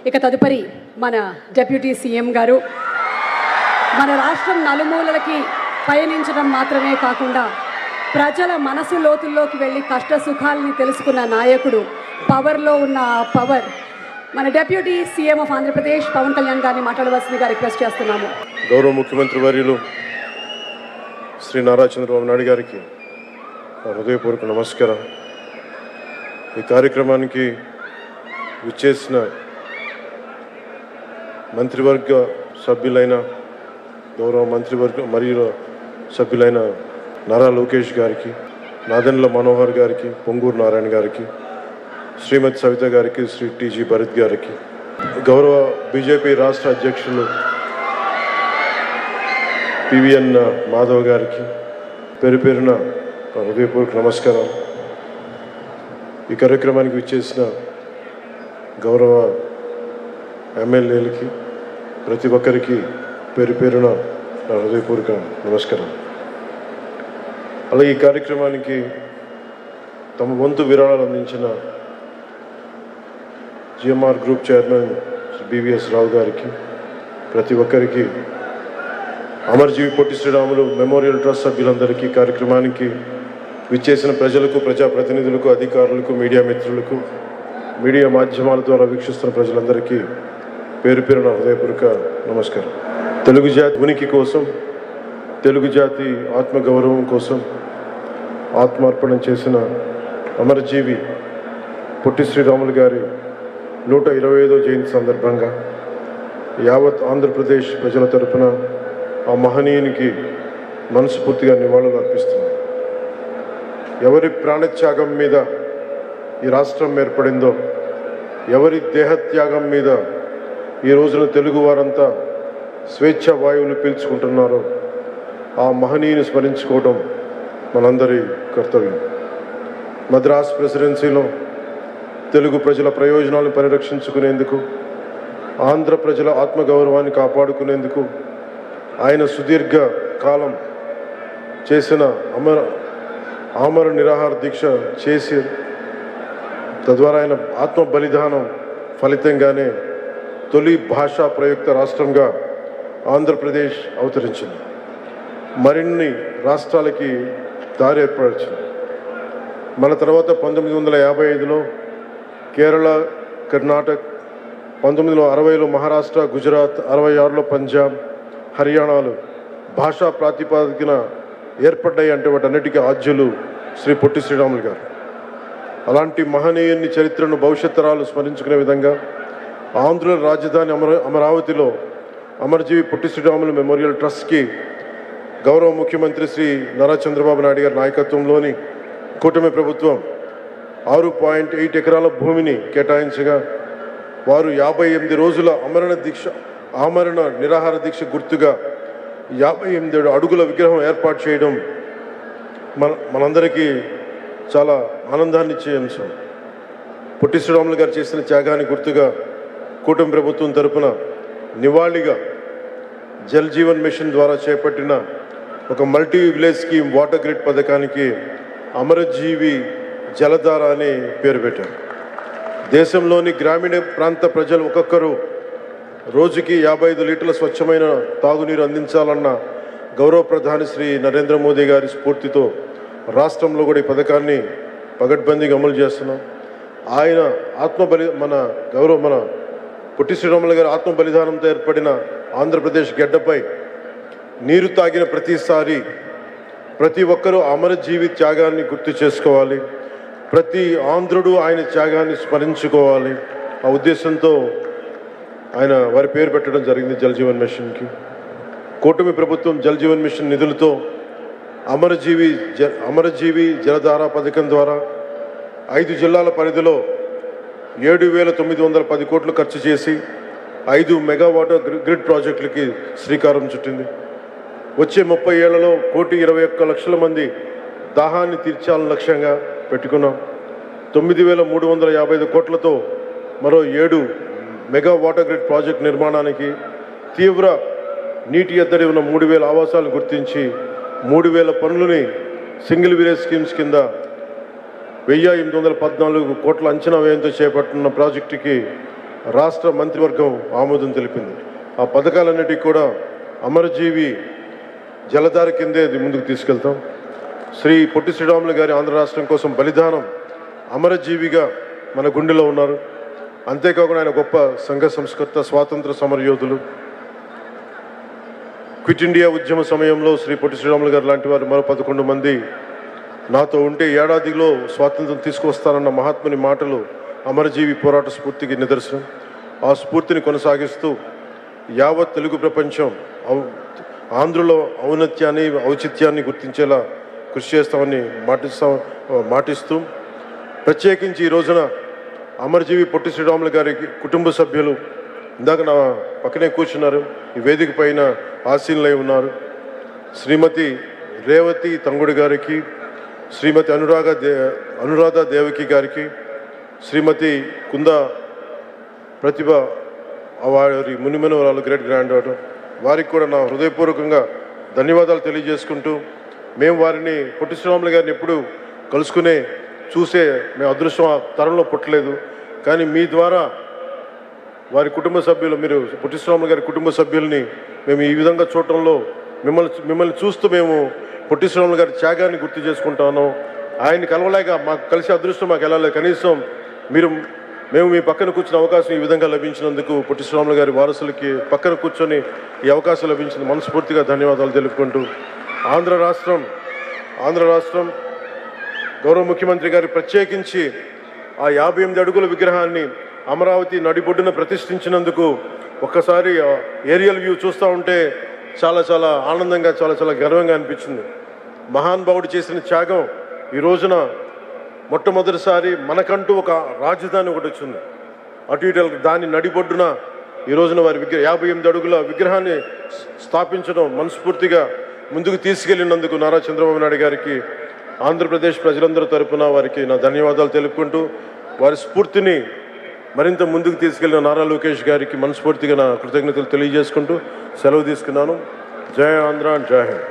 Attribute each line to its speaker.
Speaker 1: ఇక తదుపరి మన డిప్యూటీ సీఎం గారు మన రాష్ట్రం నలుమూలలకి పయనించడం మాత్రమే కాకుండా ప్రజల మనసు లోతుల్లోకి వెళ్ళి కష్ట సుఖాలని తెలుసుకున్న నాయకుడు, పవర్లో ఉన్న పవర్, మన deputy CM of Andhra Pradesh Pawan Kalyan గారిని మాట్లాడవలసిందిగా రిక్వెస్ట్ చేస్తున్నాము.
Speaker 2: గౌరవ ముఖ్యమంత్రి వర్యులు శ్రీ నారా చంద్రబాబు నాయుడు గారికి హృదయపూర్వక నమస్కారం. ఈ కార్యక్రమానికి విచ్చేసిన మంత్రివర్గ సభ్యులైన గౌరవ మంత్రివర్గ మరియు సభ్యులైన నారా లోకేష్ గారికి, నాదెండ్ల మనోహర్ గారికి, పొంగూరు నారాయణ గారికి, శ్రీమతి సవిత గారికి, శ్రీ టీజీ భరత్ గారికి, గౌరవ బీజేపీ రాష్ట్ర అధ్యక్షులు పివిఎన్ మాధవ్ గారికి పేరు పేరున హృదయపూర్వక నమస్కారం. ఈ కార్యక్రమానికి విచ్చేసిన గౌరవ ఎమ్మెల్యేలకి ప్రతి ఒక్కరికి పేరు పేరున హృదయపూర్వక నమస్కారం. అలాగే ఈ కార్యక్రమానికి తమ వంతు విరాళాలు అందించిన జిఎంఆర్ గ్రూప్ చైర్మన్ బివిఎస్ రావు గారికి, ప్రతి ఒక్కరికి, అమరజీవి పొట్టి శ్రీరాములు మెమోరియల్ ట్రస్ట్ సభ్యులందరికీ, కార్యక్రమానికి విచ్చేసిన ప్రజలకు, ప్రజాప్రతినిధులకు, అధికారులకు, మీడియా మిత్రులకు, మీడియా మాధ్యమాల ద్వారా వీక్షిస్తున్న ప్రజలందరికీ పేరు పేరున హృదయపూర్వక నమస్కారం. తెలుగు జాతి ఉనికి కోసం, తెలుగు జాతి ఆత్మగౌరవం కోసం ఆత్మార్పణం చేసిన అమరజీవి పొట్టి శ్రీరాములు గారి 125వ జయంతి సందర్భంగా యావత్ ఆంధ్రప్రదేశ్ ప్రజల తరపున ఆ మహనీయునికి మనస్ఫూర్తిగా నివాళులు అర్పిస్తున్నాను. ఎవరి ప్రాణత్యాగం మీద ఈ రాష్ట్రం ఏర్పడిందో, ఎవరి దేహత్యాగం మీద ఈ రోజున తెలుగు వారంతా స్వేచ్ఛ వాయువులు పీల్చుకుంటున్నారో ఆ మహనీయుని స్మరించుకోవడం మనందరి కర్తవ్యం. మద్రాస్ ప్రెసిడెన్సీలో తెలుగు ప్రజల ప్రయోజనాలను పరిరక్షించుకునేందుకు, ఆంధ్ర ప్రజల ఆత్మగౌరవాన్ని కాపాడుకునేందుకు ఆయన సుదీర్ఘ కాలం చేసిన ఆమర నిరాహార దీక్ష చేసి, తద్వారా ఆయన ఆత్మ బలిదానం ఫలితంగానే తొలి భాషా ప్రయుక్త రాష్ట్రంగా ఆంధ్రప్రదేశ్ అవతరించింది. మరిన్ని రాష్ట్రాలకి దారి ఏర్పరిచింది. మన తర్వాత 1955లో కేరళ, కర్ణాటక, 1960లో మహారాష్ట్ర, గుజరాత్, 66లో పంజాబ్, హర్యానాలు భాషా ప్రాతిపదికన ఏర్పడ్డాయి. అంటే వాటన్నిటికీ ఆద్యులు శ్రీ పొట్టి శ్రీరాములు గారు. అలాంటి మహనీయుని చరిత్రను భవిష్యత్ తరాలు స్మరించుకునే విధంగా ఆంధ్రుల రాజధాని అమరావతిలో అమరజీవి పొట్టి శ్రీరాములు మెమోరియల్ ట్రస్ట్కి గౌరవ ముఖ్యమంత్రి శ్రీ నారా చంద్రబాబు నాయుడు గారి నాయకత్వంలోని కూటమి ప్రభుత్వం 6.8 ఎకరాల భూమిని కేటాయించగా, వారు 58 రోజుల ఆమరణ నిరాహార దీక్ష గుర్తుగా 58 అడుగుల విగ్రహం ఏర్పాటు చేయడం మనందరికీ చాలా ఆనందాన్ని ఇచ్చే అంశం. పొట్టి శ్రీరాములు గారు చేసిన త్యాగాన్ని గుర్తుగా కూటమి ప్రభుత్వం తరపున నివాళిగా జల్ జీవన్ మిషన్ ద్వారా చేపట్టిన ఒక multi village scheme water grid పథకానికి అమరజీవి జలధార అని పేరు పెట్టారు. దేశంలోని గ్రామీణ ప్రాంత ప్రజలు ఒక్కొక్కరు రోజుకి 55 లీటర్ల స్వచ్ఛమైన తాగునీరు అందించాలన్న గౌరవ ప్రధాని శ్రీ నరేంద్ర మోదీ గారి స్ఫూర్తితో రాష్ట్రంలో కూడా ఈ పథకాన్ని పగడ్బందీగా అమలు చేస్తున్నాం. ఆయన మన పొట్టి శ్రీరాములు గారి ఆత్మ బలిదానంతో ఏర్పడిన ఆంధ్రప్రదేశ్ గడ్డపై నీరు తాగిన ప్రతిసారి ప్రతి ఒక్కరూ అమరజీవి త్యాగాన్ని గుర్తు చేసుకోవాలి, ప్రతి ఆంధ్రుడు ఆయన త్యాగాన్ని స్మరించుకోవాలి. ఆ ఉద్దేశంతో ఆయన వారి పేరు పెట్టడం జరిగింది జల్ జీవన్ మిషన్కి. కూటమి ప్రభుత్వం జల్ జీవన్ మిషన్ నిధులతో అమరజీవి జలధార పథకం ద్వారా 5 జిల్లాల పరిధిలో 7,910 కోట్లు ఖర్చు చేసి 5 మెగావాట్ గ్రిడ్ ప్రాజెక్టులకి శ్రీకారం చుట్టింది. వచ్చే 30 ఏళ్లలో 1,21,00,000 మంది దాహాన్ని తీర్చాలని లక్ష్యంగా పెట్టుకున్నాం. 9,355 కోట్లతో మరో 7 మెగా వాటర్ గ్రిడ్ ప్రాజెక్ట్ నిర్మాణానికి, తీవ్ర నీటి ఎద్దడి ఉన్న 3,000 ఆవాసాలను గుర్తించి 3,000 పనులని సింగిల్ విలేజ్ స్కీమ్స్ కింద 1,814 కోట్ల అంచనా వ్యయంతో చేపట్టిన ప్రాజెక్టుకి రాష్ట్ర మంత్రివర్గం ఆమోదం తెలిపింది. ఆ పథకాలన్నిటికీ కూడా అమరజీవి జలధార కిందే అది ముందుకు తీసుకెళ్తాం. శ్రీ పొట్టి శ్రీరాములు గారి ఆంధ్ర రాష్ట్రం కోసం బలిదానం అమరజీవిగా మన గుండెలో ఉన్నారు. అంతేకాకుండా ఆయన గొప్ప సంఘ సంస్కర్త, స్వాతంత్ర సమరయోధులు. క్విట్ ఇండియా ఉద్యమ సమయంలో శ్రీ పొట్టి శ్రీరాములు గారు లాంటి వారు మరో 11 మంది నాతో ఉంటే ఏడాదిలో స్వాతంత్రం తీసుకువస్తానన్న మహాత్ముని మాటలు అమరజీవి పోరాట స్ఫూర్తికి నిదర్శనం. ఆ స్ఫూర్తిని కొనసాగిస్తూ యావత్ తెలుగు ప్రపంచం ఆంధ్రులో ఔన్నత్యాన్ని, ఔచిత్యాన్ని గుర్తించేలా కృషి చేస్తామని మాటిస్తూ ప్రత్యేకించి ఈ రోజున అమరజీవి పొట్టి శ్రీరాములు గారి కుటుంబ సభ్యులు ఇందాక నా పక్కనే కూర్చున్నారు, ఈ వేదిక పైన ఆసీనులై ఉన్నారు. శ్రీమతి రేవతి తంగుడి గారికి, శ్రీమతి అనురాధ దేవకి గారికి, శ్రీమతి కుందా ప్రతిభ వారి మునిమనవరాలు గ్రేట్ గ్రాండ్ డాటర్, వారికి కూడా నా హృదయపూర్వకంగా ధన్యవాదాలు తెలియజేసుకుంటూ, మేము వారిని పొట్టి శ్రీరాములు గారిని ఎప్పుడు కలుసుకునే చూసే మేము అదృష్టం ఆ తరంలో పుట్టలేదు. కానీ మీ ద్వారా వారి కుటుంబ సభ్యులు, మీరు పొట్టి శ్రీరాములు గారి కుటుంబ సభ్యుల్ని మేము ఈ విధంగా చూడటంలో మిమ్మల్ని చూస్తూ మేము పొట్టి శ్రీరాములు గారి త్యాగాన్ని గుర్తు చేసుకుంటాను. ఆయన్ని కలవలేక మాకు కలిసి అదృష్టం మాకు వెళ్ళాలి. కనీసం మేము మీ పక్కన కూర్చున్న అవకాశం ఈ విధంగా లభించినందుకు పొట్టి శ్రీరాములు గారి వారసులకి పక్కన కూర్చొని ఈ అవకాశం లభించిన మనస్ఫూర్తిగా ధన్యవాదాలు తెలుపుకుంటూ, ఆంధ్ర రాష్ట్రం గౌరవ ముఖ్యమంత్రి గారు ప్రత్యేకించి ఆ 58 అడుగుల విగ్రహాన్ని అమరావతి నడిబొడ్డున ప్రతిష్ఠించినందుకు ఒక్కసారి ఏరియల్ వ్యూ చూస్తూ ఉంటే చాలా చాలా ఆనందంగా, చాలా చాలా గర్వంగా అనిపించింది. మహానుభావుడు చేసిన త్యాగం ఈ రోజున మొట్టమొదటిసారి మనకంటూ ఒక రాజధాని ఒకటి వచ్చింది. అటు ఇటు దాని నడిబొడ్డున ఈ రోజున వారి 58 అడుగుల విగ్రహాన్ని స్థాపించడం మనస్ఫూర్తిగా ముందుకు తీసుకెళ్లినందుకు నారా చంద్రబాబు నాయుడు గారికి, ఆంధ్రప్రదేశ్ ప్రజలందరి తరపున వారికి నా ధన్యవాదాలు తెలుపుకుంటూ, వారి స్ఫూర్తిని మరింత ముందుకు తీసుకెళ్లిన నారా లోకేష్ గారికి మనస్ఫూర్తిగా నా కృతజ్ఞతలు తెలియజేసుకుంటూ సెలవు తీసుకున్నాను. జై ఆంధ్ర, జై హింద్.